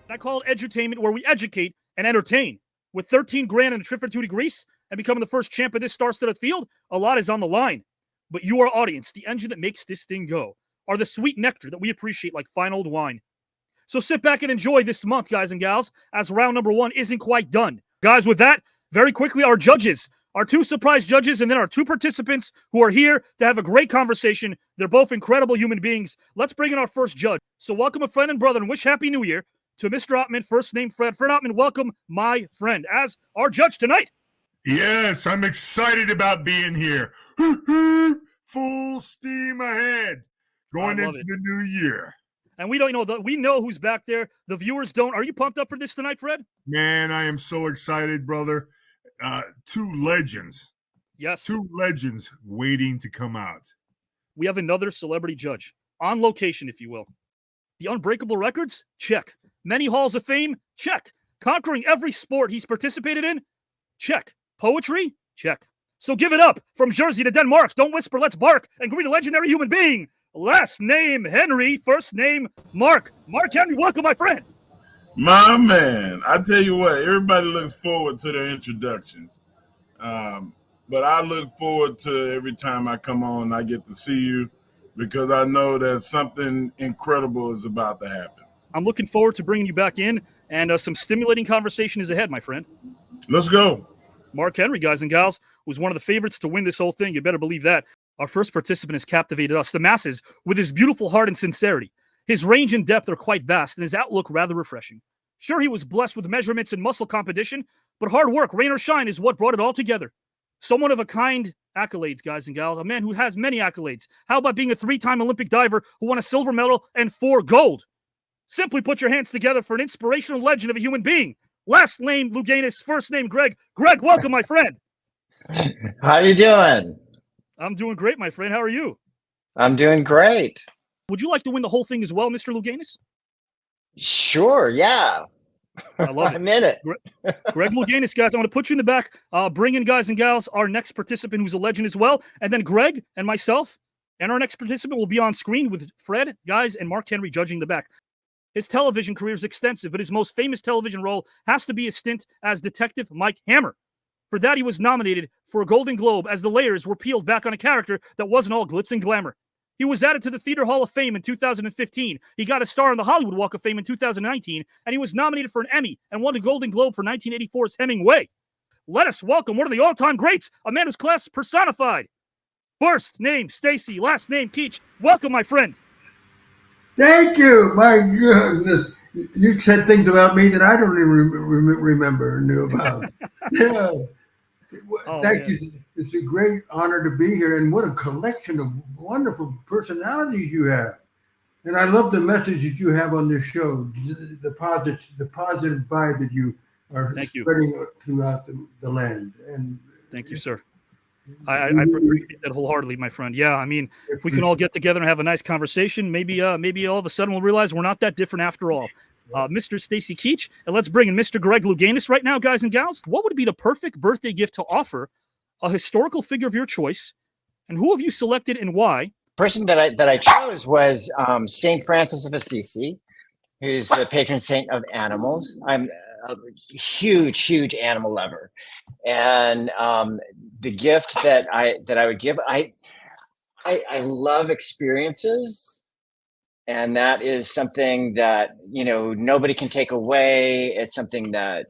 I call it edutainment, where we educate and entertain. With 13 grand and a trip or two to Greece and becoming the first champ of this star-studded field, a lot is on the line. But you, our audience, the engine that makes this thing go, are the sweet nectar that we appreciate like fine old wine. So sit back and enjoy this month, guys and gals, as round number 1 isn't quite done. Guys, with that, very quickly, our judges, our 2 surprise judges, and then our 2 participants who are here to have a great conversation. They're both incredible human beings. Let's bring in our first judge. So welcome a friend and brother and wish Happy New Year to Mr. Ottman, first name Fred. Fred Ottman, welcome, my friend, as our judge tonight. Yes, I'm excited about being here. Full steam ahead, going into the new year. And we don't know, we know who's back there. The viewers don't. Are you pumped up for this tonight, Fred? Man, I am so excited, brother. 2 legends. Yes. 2 legends waiting to come out. We have another celebrity judge, on location, if you will. The unbreakable records? Check. Many halls of fame? Check. Conquering every sport he's participated in? Check. Poetry? Check. So give it up from Jersey to Denmark. Don't whisper, let's bark, and greet a legendary human being. Last name Henry, first name Mark. Mark Henry, welcome, my friend. My man, I tell you what, everybody looks forward to their introductions. But I look forward to every time I come on, I get to see you, because I know that something incredible is about to happen. I'm looking forward to bringing you back in, and some stimulating conversation is ahead, my friend. Let's go. Mark Henry, guys and gals, was one of the favorites to win this whole thing. You better believe that. Our first participant has captivated us, the masses, with his beautiful heart and sincerity. His range and depth are quite vast, and his outlook rather refreshing. Sure, he was blessed with measurements and muscle competition, but hard work, rain or shine, is what brought it all together. Someone of a kind accolades, guys and gals, a man who has many accolades. How about being a 3-time Olympic diver who won a silver medal and 4 gold? Simply put your hands together for an inspirational legend of a human being. Last name Louganis, first name Greg. Greg, welcome, my friend. How you doing? I'm doing great, my friend. How are you? I'm doing great. Would you like to win the whole thing as well, Mr. Louganis? Sure, yeah. I love it. I'm in it. Greg Louganis, guys, I'm going to put you in the back. Bring in, guys and gals, our next participant who's a legend as well. And then Greg and myself and our next participant will be on screen with Fred, guys, and Mark Henry judging the back. His television career is extensive, but his most famous television role has to be his stint as Detective Mike Hammer. For that, he was nominated for a Golden Globe as the layers were peeled back on a character that wasn't all glitz and glamour. He was added to the Theater Hall of Fame in 2015. He got a star on the Hollywood Walk of Fame in 2019, and he was nominated for an Emmy and won a Golden Globe for 1984's Hemingway. Let us welcome one of the all-time greats, a man whose class personified. First name Stacy, last name Keach. Welcome, my friend. Thank you. My goodness. You said things about me that I don't even remember or knew about. Yeah. Thank you. It's a great honor to be here. And what a collection of wonderful personalities you have. And I love the message that you have on this show, the positive vibe that you are spreading throughout the land. And thank you, sir. I appreciate that wholeheartedly, my friend. Yeah, I mean, if we can all get together and have a nice conversation, maybe all of a sudden we'll realize we're not that different after all. Mr. Stacy Keach, and let's bring in Mr. Greg Louganis right now, guys and gals. What would be the perfect birthday gift to offer a historical figure of your choice, and who have you selected and why? Person that I chose was Saint Francis of Assisi, who's the patron saint of animals. I'm a huge animal lover, and the gift that I would give, I love experiences, and that is something that nobody can take away. It's something that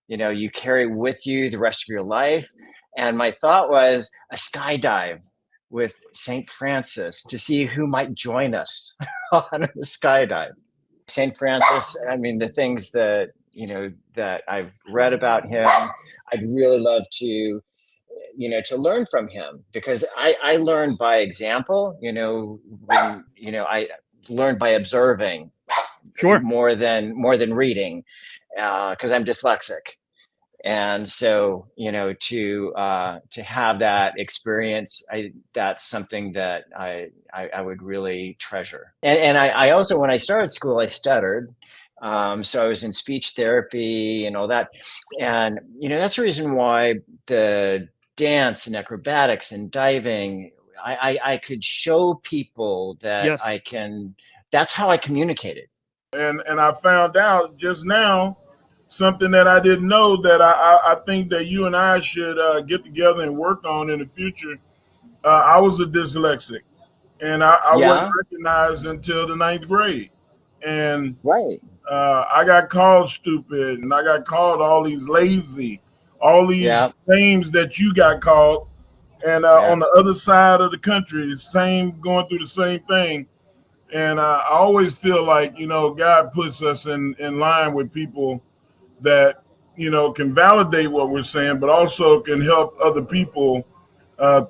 you carry with you the rest of your life. And my thought was a skydive with Saint Francis to see who might join us on the skydive. Saint Francis, I mean, the things that that I've read about him, I'd really love to learn from him, because I learned by example. I learned by observing, sure, more than reading, because I'm dyslexic. And so, to have that experience, that's something that I would really treasure. And I also, when I started school, I stuttered. So I was in speech therapy and all that. And, that's the reason why the dance and acrobatics and diving, I could show people that yes. That's how I communicated. And I found out just now something that I didn't know that I think that you and I should get together and work on in the future. I was a dyslexic, and I wasn't recognized until the 9th grade. And I got called stupid, and I got called all these lazy, all these names that you got called. And on the other side of the country, going through the same thing. And I always feel like, God puts us in line with people that, can validate what we're saying, but also can help other people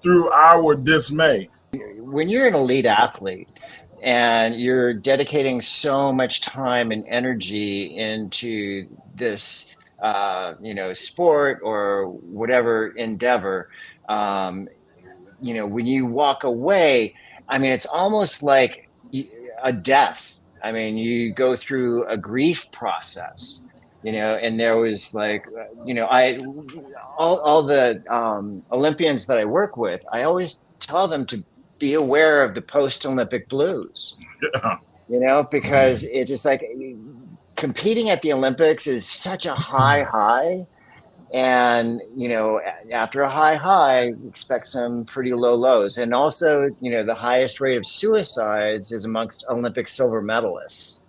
through our dismay. When you're an elite athlete and you're dedicating so much time and energy into this, sport or whatever endeavor, when you walk away, it's almost like a death. You go through a grief process, and there was all the Olympians that I work with, I always tell them to be aware of the post-Olympic blues, because it's just like competing at the Olympics is such a high. And, after a high, expect some pretty low lows. And also, the highest rate of suicides is amongst Olympic silver medalists,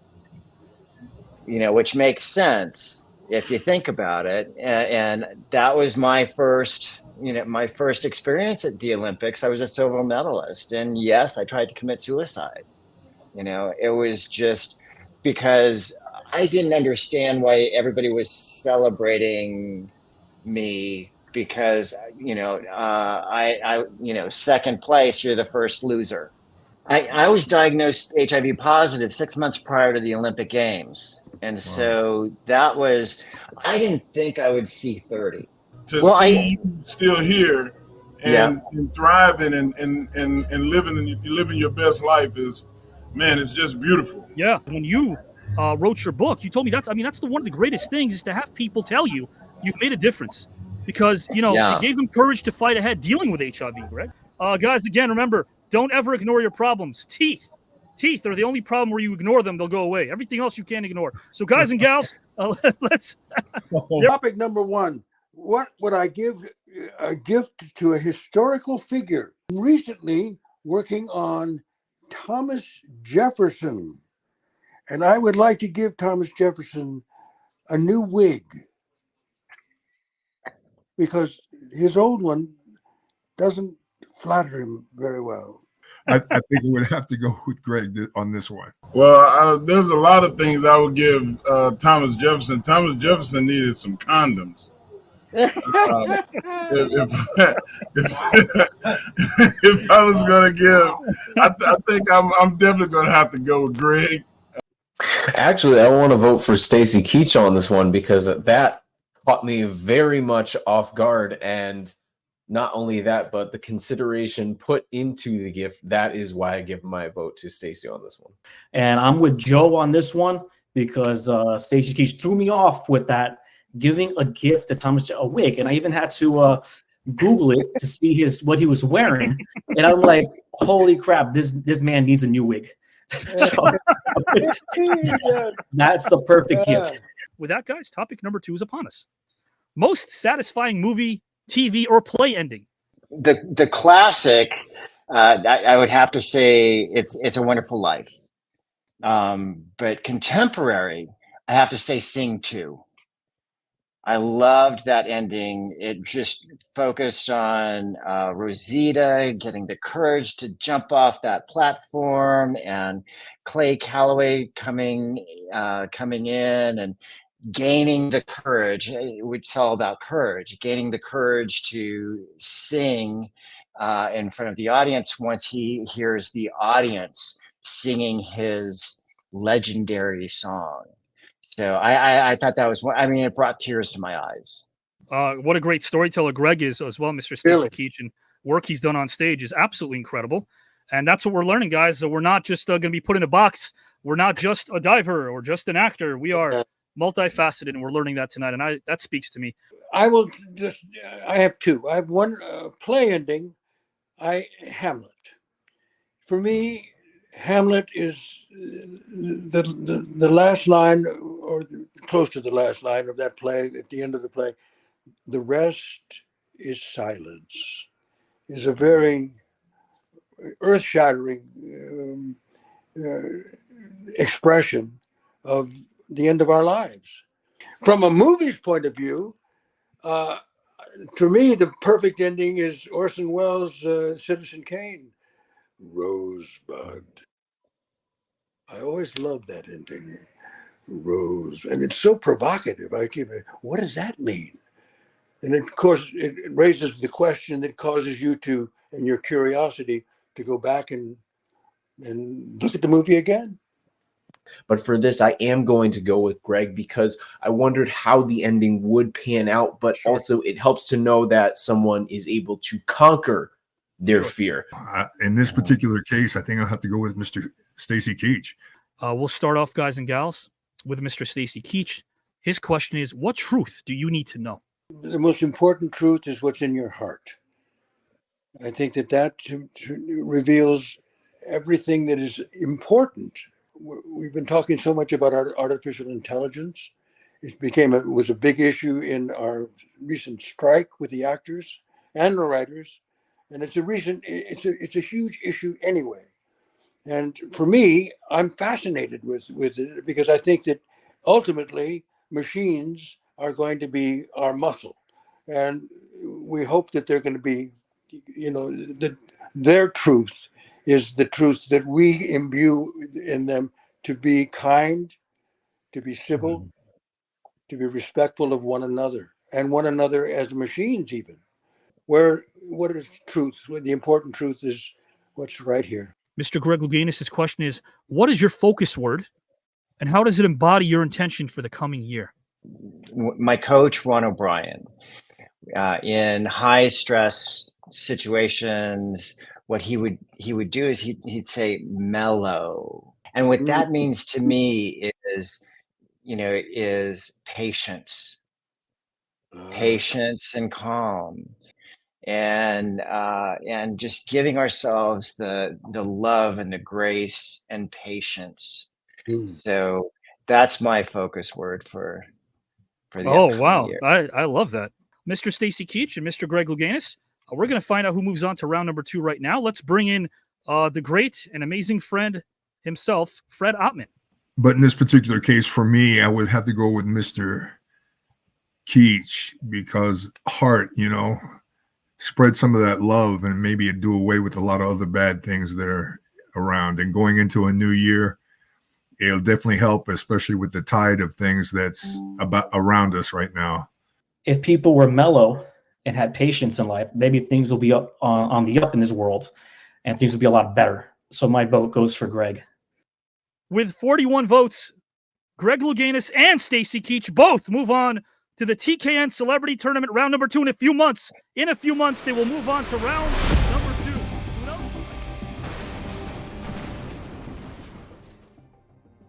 which makes sense if you think about it. And that was my first experience at the Olympics. I was a silver medalist. And yes, I tried to commit suicide. It was just because I didn't understand why everybody was celebrating me, because I second place, you're the first loser. I was diagnosed HIV positive 6 months prior to the Olympic Games, and so that was, I didn't think I would see 30. To see you still here and thriving and living your best life is, man, it's just beautiful. Yeah, when you wrote your book, you told me that's one of the greatest things, is to have people tell you you've made a difference, because it gave them courage to fight ahead dealing with HIV, Greg. Guys, again, remember, don't ever ignore your problems. Teeth are the only problem where you ignore them, they'll go away. Everything else you can't ignore. So guys and gals, let's topic number one. What would I give a gift to a historical figure? Recently working on Thomas Jefferson, and I would like to give Thomas Jefferson a new wig, because his old one doesn't flatter him very well. I think we would have to go with Greg on this one. Well, there's a lot of things I would give Thomas Jefferson. Thomas Jefferson needed some condoms. If I was going to give, I think I'm definitely going to have to go with Greg. Actually, I want to vote for Stacy Keach on this one, because that caught me very much off guard. And not only that, but the consideration put into the gift. That is why I give my vote to Stacy on this one. And I'm with Joe on this one, because Stacy Keach threw me off with that, giving a gift to Thomas, a wig. And I even had to Google it to see what he was wearing. And I'm like, holy crap, this man needs a new wig. So, that's the perfect gift. With that, guys, topic number 2 is upon us. Most satisfying movie, TV, or play ending. The classic, I would have to say It's a Wonderful Life. But contemporary, I have to say Sing 2. I loved that ending. It just focused on Rosita getting the courage to jump off that platform, and Clay Calloway coming in and gaining the courage. It's all about courage, gaining the courage to sing in front of the audience once he hears the audience singing his legendary song. So I thought that was, it brought tears to my eyes. What a great storyteller Greg is as well, Mr. Stacy Keach, and work he's done on stage is absolutely incredible. And that's what we're learning, guys. So we're not just going to be put in a box. We're not just a diver or just an actor. We are multifaceted, and we're learning that tonight. And that speaks to me. I have two. I have one play ending. Hamlet. For me, Hamlet is the last line, or close to the last line of that play, at the end of the play. The rest is silence, is a very earth-shattering expression of the end of our lives. From a movie's point of view, to me, the perfect ending is Orson Welles' Citizen Kane. Rosebud. I always loved that ending. Rose. And it's so provocative. What does that mean? And of course, it raises the question that causes you to, and your curiosity, to go back and look at the movie again. But for this, I am going to go with Greg because I wondered how the ending would pan out, but also it helps to know that someone is able to conquer their fear. In this particular case, I think I'll have to go with Mr. Stacy Keach. We'll start off, guys and gals, with Mr. Stacy Keach. His question is, what truth do you need to know? The most important truth is what's in your heart. I think that reveals everything that is important. We've been talking so much about artificial intelligence. It was a big issue in our recent strike with the actors and the writers. And it's a huge issue anyway. And for me, I'm fascinated with it because I think that ultimately machines are going to be our muscle. And we hope that they're going to be, that their truth is the truth that we imbue in them, to be kind, to be civil, to be respectful of one another, and one another as machines even. What is truth? The important truth is what's right here. Mr. Greg Louganis' question is, what is your focus word, and how does it embody your intention for the coming year? My coach, Ron O'Brien, in high stress situations, what he would do is he'd say mellow, and what that means to me is, is patience and calm, and just giving ourselves the love and the grace and patience. So that's my focus word for the wow year. I love that. Mr. Stacy Keach and Mr. Greg Louganis, we're going to find out who moves on to round number 2 right now. Let's bring in the great and amazing friend himself, Fred Ottman. But in this particular case, for me, I would have to go with Mr. Keach, because heart, spread some of that love and maybe do away with a lot of other bad things that are around. And going into a new year, it'll definitely help, especially with the tide of things that's around us right now. If people were mellow and had patience in life, maybe things will be up on the up in this world, and things will be a lot better. So my vote goes for Greg. With 41 votes, Greg Louganis and Stacy Keach both move on to the TKN Celebrity Tournament round number 2 in a few months. In a few months, they will move on to round